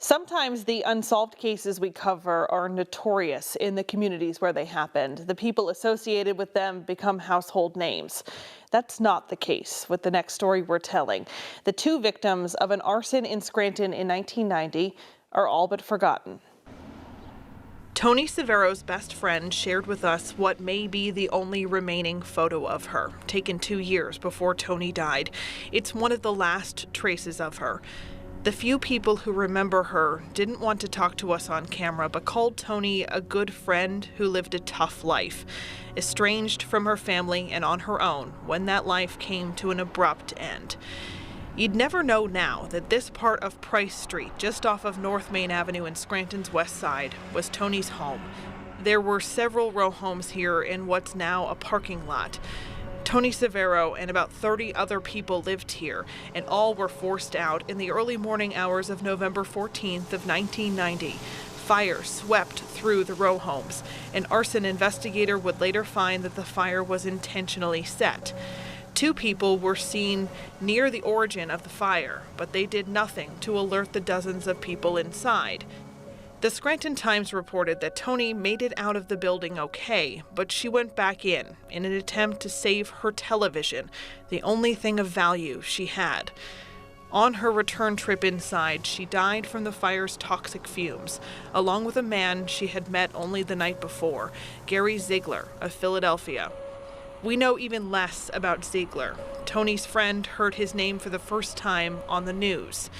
Sometimes the unsolved cases we cover are notorious in the communities where they happened. The people associated with them become household names. That's not the case with the next story we're telling. The two victims of an arson in Scranton in 1990 are all but forgotten. Toni Savero's best friend shared with us what may be the only remaining photo of her, taken 2 years before Toni died. It's one of the last traces of her. The few people who remember her didn't want to talk to us on camera, but called Toni a good friend who lived a tough life, estranged from her family and on her own when that life came to an abrupt end. You'd never know now that this part of Price Street, just off of North Main Avenue in Scranton's west side, was Toni's home. There were several row homes here in what's now a parking lot. Toni Savero and about 30 other people lived here, and all were forced out in the early morning hours of November 14th of 1990. Fire swept through the row homes. An arson investigator would later find that the fire was intentionally set. 2 people were seen near the origin of the fire, but they did nothing to alert the dozens of people inside. The Scranton Times reported that Toni made it out of the building okay, but she went back in an attempt to save her television, the only thing of value she had. On her return trip inside, she died from the fire's toxic fumes, along with a man she had met only the night before, Gary Ziegler of Philadelphia. We know even less about Ziegler. Toni's friend heard his name for the first time on the news.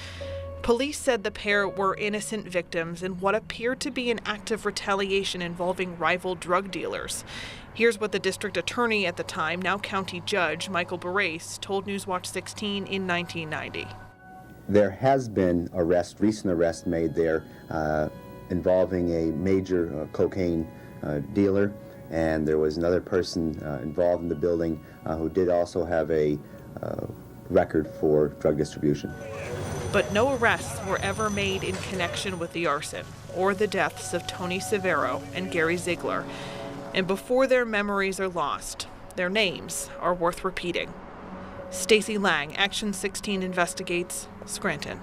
Police said the pair were innocent victims in what appeared to be an act of retaliation involving rival drug dealers. Here's what the district attorney at the time, now county judge, Michael Barrace, told Newswatch 16 in 1990. There has been recent arrest made there involving a major cocaine dealer, and there was another person involved in the building who did also have a record for drug distribution. But no arrests were ever made in connection with the arson or the deaths of Toni Savero and Gary Ziegler. And before their memories are lost, their names are worth repeating. Stacey Lang, Action 16 Investigates, Scranton.